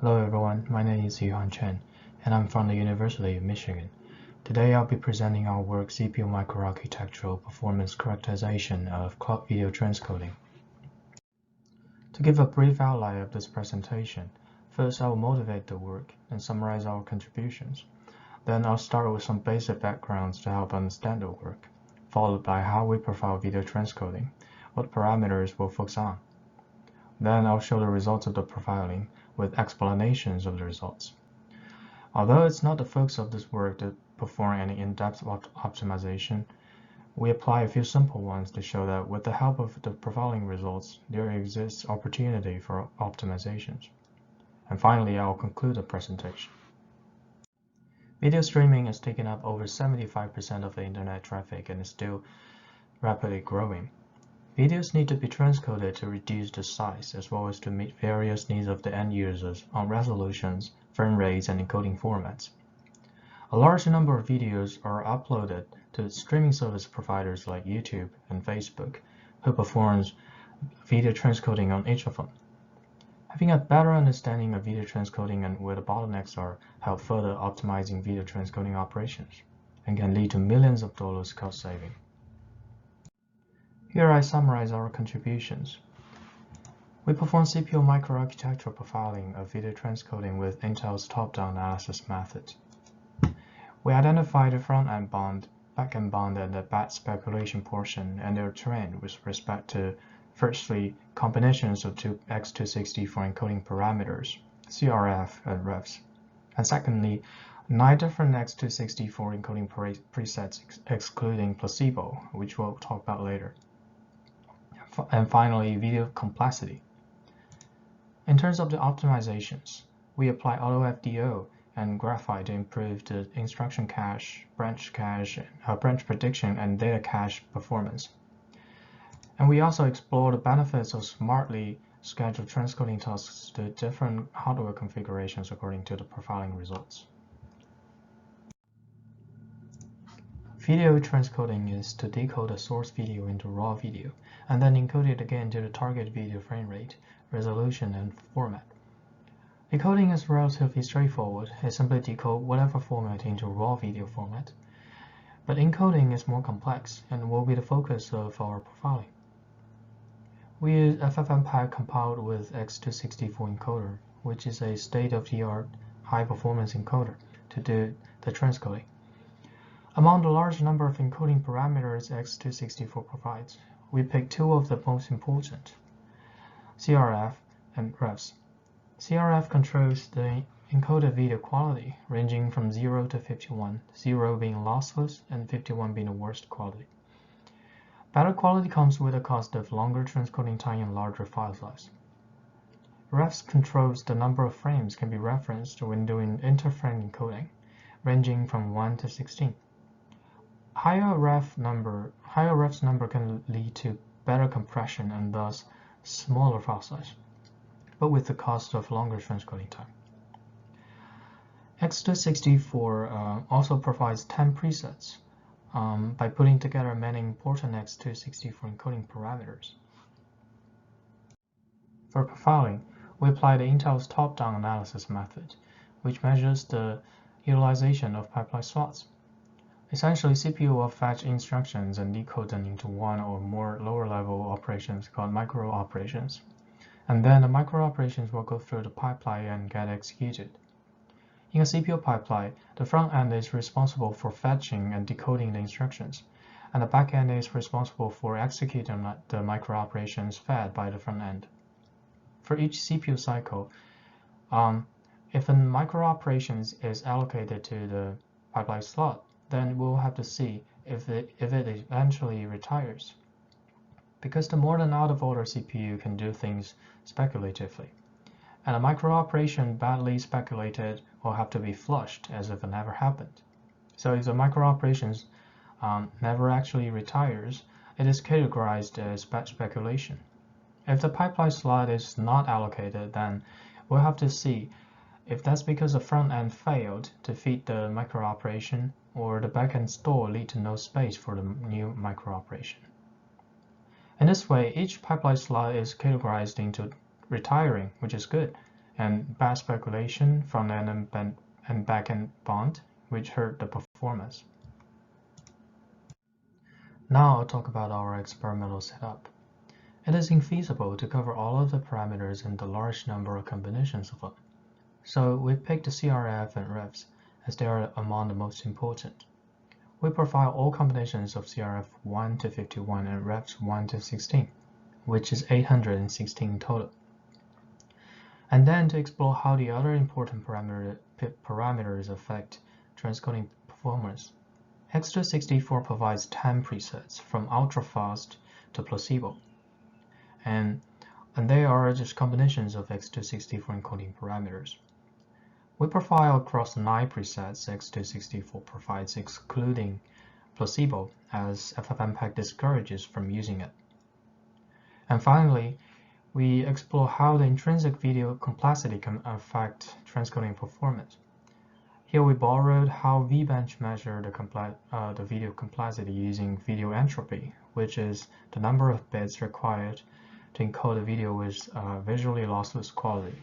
Hello everyone, my name is Yuhan Chen, and I'm from the University of Michigan. Today I'll be presenting our work CPU Microarchitectural Performance Characterization of Clock Video Transcoding. To give a brief outline of this presentation, first I will motivate the work and summarize our contributions. Then I'll start with some basic backgrounds to help understand the work, followed by how we profile video transcoding, what parameters we'll focus on. Then I'll show the results of the profiling with explanations of the results. Although it's not the focus of this work to perform any in-depth optimization, we apply a few simple ones to show that with the help of the profiling results, there exists opportunity for optimizations. And finally, I'll conclude the presentation. Video streaming has taken up over 75% of the internet traffic and is still rapidly growing. Videos need to be transcoded to reduce the size as well as to meet various needs of the end users on resolutions, frame rates, and encoding formats. A large number of videos are uploaded to streaming service providers like YouTube and Facebook, who performs video transcoding on each of them. Having a better understanding of video transcoding and where the bottlenecks are help further optimizing video transcoding operations and can lead to millions of dollars cost saving. Here I summarize our contributions. We perform CPU microarchitectural profiling of video transcoding with Intel's top-down analysis method. We identify the front-end bond, back-end bond, and the batch speculation portion and their trend with respect to, firstly, combinations of two x264 encoding parameters, CRF and refs, and secondly, 9 different x264 encoding presets excluding placebo, which we'll talk about later. And finally, video complexity. In terms of the optimizations, we apply AutoFDO and Graphite to improve the instruction cache, branch prediction, and data cache performance. And we also explore the benefits of smartly scheduled transcoding tasks to different hardware configurations according to the profiling results. Video transcoding is to decode a source video into raw video, and then encode it again to the target video frame rate, resolution, and format. Decoding is relatively straightforward. It simply decodes whatever format into raw video format. But encoding is more complex and will be the focus of our profiling. We use FFmpeg compiled with x264 encoder, which is a state-of-the-art high-performance encoder, to do the transcoding. Among the large number of encoding parameters x264 provides, we pick two of the most important, CRF and refs. CRF controls the encoded video quality, ranging from 0 to 51, 0 being lossless and 51 being the worst quality. Better quality comes with the cost of longer transcoding time and larger file size. Refs controls the number of frames can be referenced when doing interframe encoding, ranging from 1 to 16. Higher refs number can lead to better compression and thus smaller file size, but with the cost of longer transcoding time. x264 also provides 10 presets by putting together many important x264 encoding parameters. For profiling, we apply the Intel's top-down analysis method, which measures the utilization of pipeline slots. Essentially, CPU will fetch instructions and decode them into one or more lower-level operations called microoperations. And then the microoperations will go through the pipeline and get executed. In a CPU pipeline, the front end is responsible for fetching and decoding the instructions, and the back end is responsible for executing the microoperations fed by the front end. For each CPU cycle, if a microoperations is allocated to the pipeline slot, then we'll have to see if it eventually retires, because the more than out-of-order CPU can do things speculatively, and a microoperation badly speculated will have to be flushed as if it never happened. So if the microoperations never actually retires, it is categorized as bad speculation. If the pipeline slot is not allocated, then we'll have to see if that's because the front end failed to feed the microoperation, or the backend store lead to no space for the new microoperation. In this way, each pipeline slot is categorized into retiring, which is good, and bad speculation, front-end and back-end bond, which hurt the performance. Now I'll talk about our experimental setup. It is infeasible to cover all of the parameters and the large number of combinations of them. So we picked the CRF and refs as they are among the most important. We profile all combinations of CRF 1 to 51 and refs 1 to 16, which is 816 total. And then to explore how the other important parameters affect transcoding performance. X264 provides 10 presets from ultra-fast to placebo, and they are just combinations of X264 encoding parameters. We profile across 9 presets X264 provides, excluding placebo, as FFmpeg discourages from using it. And finally, we explore how the intrinsic video complexity can affect transcoding performance. Here we borrowed how VBench measured the video complexity using video entropy, which is the number of bits required to encode a video with visually lossless quality.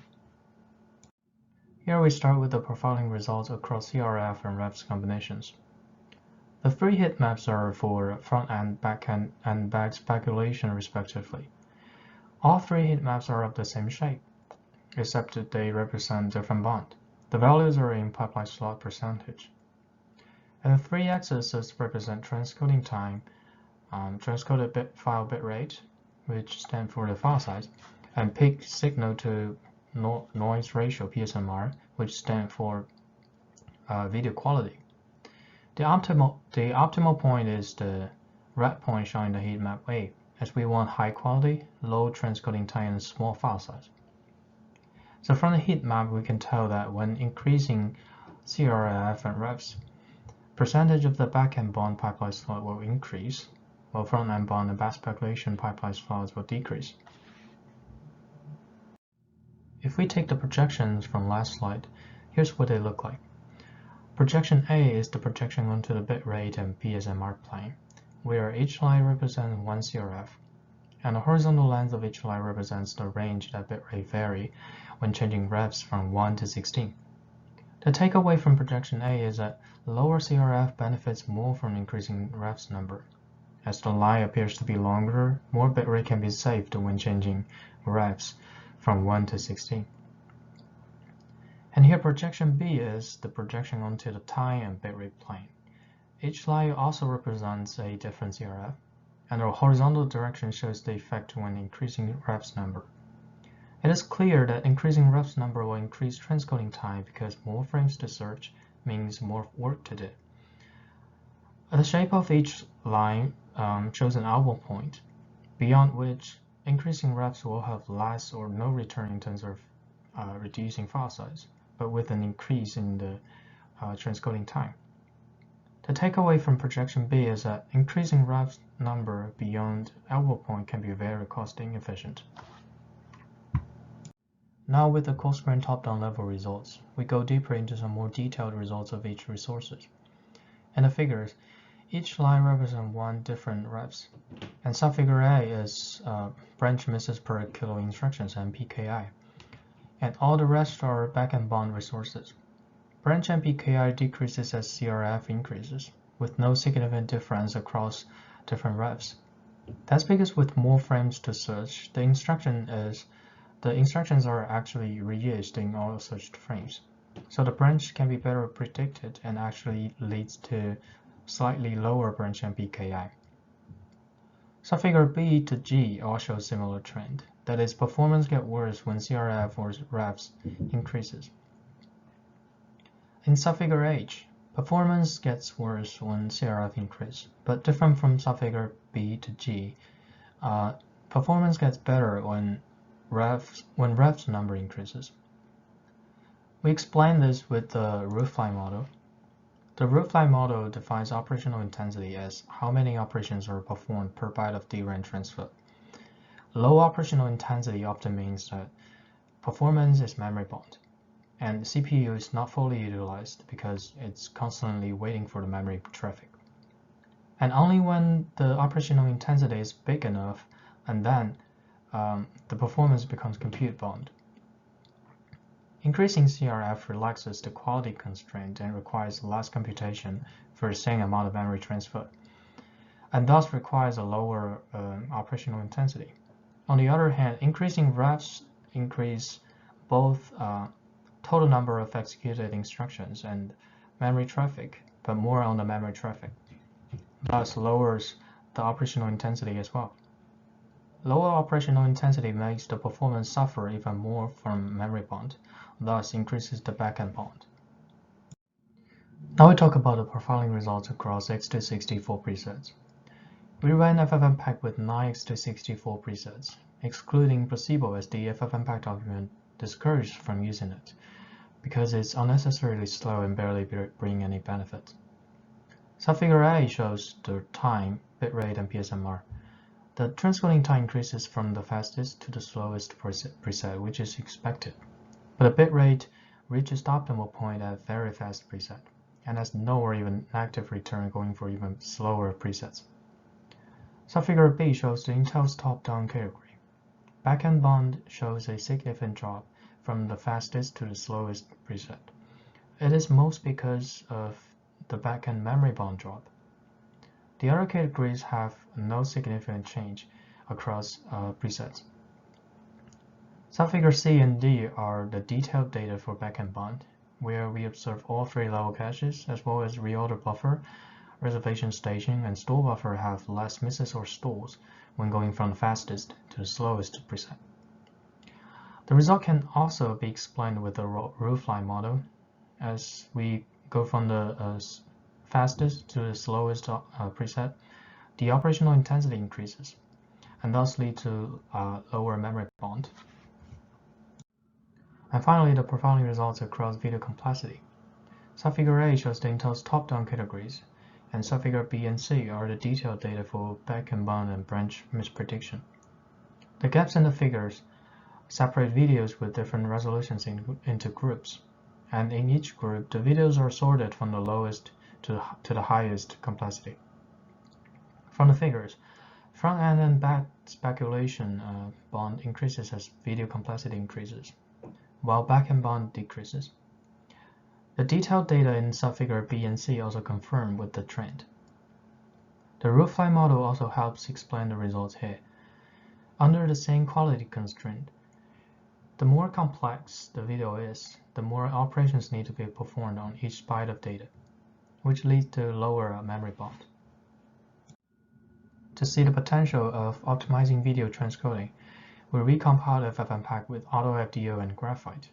Here we start with the profiling results across CRF and refs combinations. The 3 heat maps are for front-end, back-end, and back speculation respectively. All 3 heat maps are of the same shape, except that they represent different bonds. The values are in pipeline slot percentage. And the 3 axes represent transcoding time, transcoded file bitrate, which stands for the file size, and peak signal to noise ratio, PSNR, which stands for video quality. The optimal point is the red point showing the heat map wave, as we want high quality, low transcoding time, and small file size. So from the heat map, we can tell that when increasing CRF and refs, percentage of the backend bond pipeline slot will increase, while front-end bond and back speculation pipeline slots will decrease. If we take the projections from last slide, here's what they look like. Projection A is the projection onto the bitrate and PSNR plane, where each line represents 1 CRF, and the horizontal length of each line represents the range that bitrate vary when changing refs from 1 to 16. The takeaway from projection A is that lower CRF benefits more from increasing refs number. As the line appears to be longer, more bitrate can be saved when changing refs from 1 to 16. And here projection B is the projection onto the time and bitrate plane. Each line also represents a different CRF, and the horizontal direction shows the effect when increasing refs number. It is clear that increasing refs number will increase transcoding time because more frames to search means more work to do. The shape of each line shows an output point, beyond which increasing refs will have less or no return in terms of reducing file size, but with an increase in the transcoding time. The takeaway from projection B is that increasing refs number beyond output point can be very cost inefficient. Now with the coarse grain top-down level results, we go deeper into some more detailed results of each resources. In the figures, each line represents 1 different refs, and subfigure A is branch misses per kilo instructions and PKI, and all the rest are backend bond resources. Branch and PKI decreases as CRF increases, with no significant difference across different refs. That's because with more frames to search, the instructions are actually reused in all searched frames. So the branch can be better predicted and actually leads to slightly lower branch and PKI. Subfigure B to G all show similar trend. That is, performance gets worse when CRF or refs increases. In subfigure H, performance gets worse when CRF increases, but different from subfigure B to G, performance gets better when refs number increases. We explain this with the roofline model. The roofline model defines operational intensity as how many operations are performed per byte of DRAM transfer. Low operational intensity often means that performance is memory bound, and CPU is not fully utilized because it's constantly waiting for the memory traffic. And only when the operational intensity is big enough, and then the performance becomes compute bound. Increasing CRF relaxes the quality constraint and requires less computation for the same amount of memory transfer, and thus requires a lower operational intensity. On the other hand, increasing revs increase both total number of executed instructions and memory traffic, but more on the memory traffic, thus lowers the operational intensity as well. Lower operational intensity makes the performance suffer even more from memory bound, thus increases the backend bound. Now we talk about the profiling results across x264 presets. We ran FFmpeg with 9 x264 presets, excluding placebo as the FFmpeg document discouraged from using it, because it's unnecessarily slow and barely bring any benefit. Subfigure A shows the time, bitrate, and PSMR. The transcoding time increases from the fastest to the slowest preset, which is expected. But the bitrate reaches the optimal point at very fast preset, and has no or even negative return going for even slower presets. Subfigure B shows the Intel's top-down category. Backend bound shows a significant drop from the fastest to the slowest preset. It is most because of the backend memory bound drop. The other categories have no significant change across presets. Subfigure C and D are the detailed data for backend bound, where we observe all 3 level caches, as well as reorder buffer, reservation staging, and store buffer have less misses or stalls when going from the fastest to the slowest preset. The result can also be explained with the roofline model. As we go from the fastest to the slowest preset, the operational intensity increases, and thus lead to lower memory bound. And finally, the profiling results across video complexity. Subfigure A shows the Intel's top-down categories, and subfigure B and C are the detailed data for backend bound and branch misprediction. The gaps in the figures separate videos with different resolutions into groups, and in each group, the videos are sorted from the lowest to the highest complexity. From the figures, front-end and back speculation bond increases as video complexity increases, while backend bond decreases. The detailed data in subfigure B and C also confirm with the trend. The roofline model also helps explain the results here. Under the same quality constraint, the more complex the video is, the more operations need to be performed on each byte of data, which leads to lower memory bound. To see the potential of optimizing video transcoding, we recompiled FFmpeg with AutoFDO and Graphite.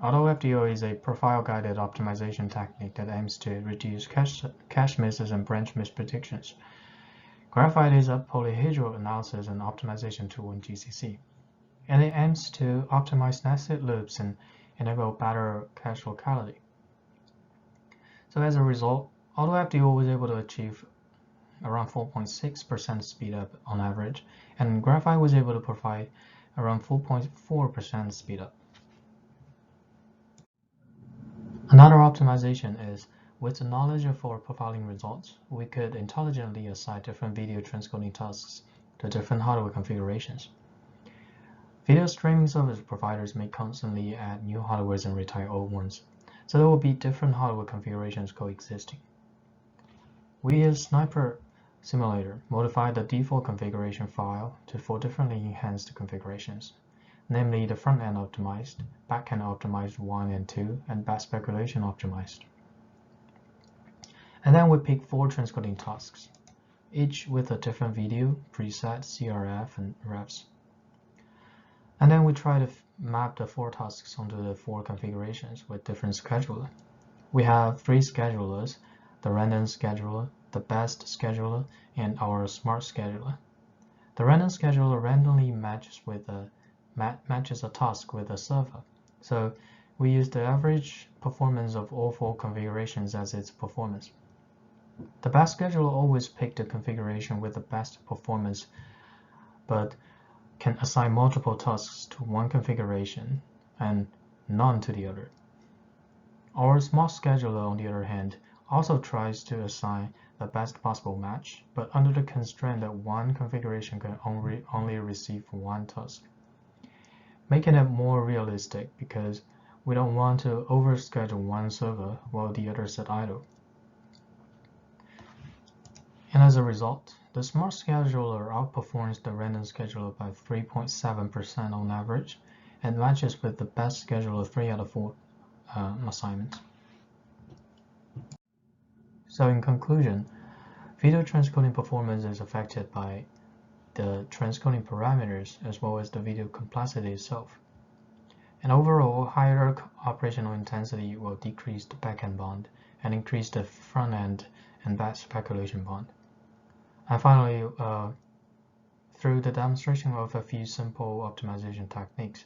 AutoFDO is a profile-guided optimization technique that aims to reduce cache misses and branch mispredictions. Graphite is a polyhedral analysis and optimization tool in GCC, and it aims to optimize nested loops and enable better cache locality. So as a result, AutoFDO was able to achieve around 4.6% speed up on average, and Graphite was able to provide around 4.4% speed up. Another optimization is, with the knowledge of our profiling results, we could intelligently assign different video transcoding tasks to different hardware configurations. Video streaming service providers may constantly add new hardwares and retire old ones, so there will be different hardware configurations coexisting. We use Sniper Simulator modified the default configuration file to 4 differently enhanced configurations, namely the front-end optimized, back-end optimized 1 and 2, and back speculation optimized. And then we pick 4 transcoding tasks, each with a different video, preset, CRF, and revs. And then we try to map the 4 tasks onto the 4 configurations with different scheduler. We have 3 schedulers: the random scheduler, the best scheduler, and our smart scheduler. The random scheduler randomly matches a task with a server, so we use the average performance of all 4 configurations as its performance. The best scheduler always picks the configuration with the best performance, but can assign multiple tasks to one configuration and none to the other. Our smart scheduler, on the other hand, also tries to assign the best possible match, but under the constraint that one configuration can only receive one task, making it more realistic because We don't want to overschedule one server while the other sit idle. And as a result, the Smart Scheduler outperforms the random scheduler by 3.7% on average and matches with the best scheduler 3 out of 4 assignments. So in conclusion, video transcoding performance is affected by the transcoding parameters as well as the video complexity itself. And overall, higher operational intensity will decrease the backend bond and increase the front-end and batch speculation bond. And finally, through the demonstration of a few simple optimization techniques,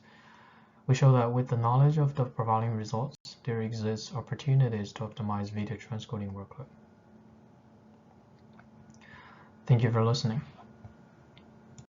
we show that with the knowledge of the prevailing results, there exists opportunities to optimize video transcoding workload. Thank you for listening.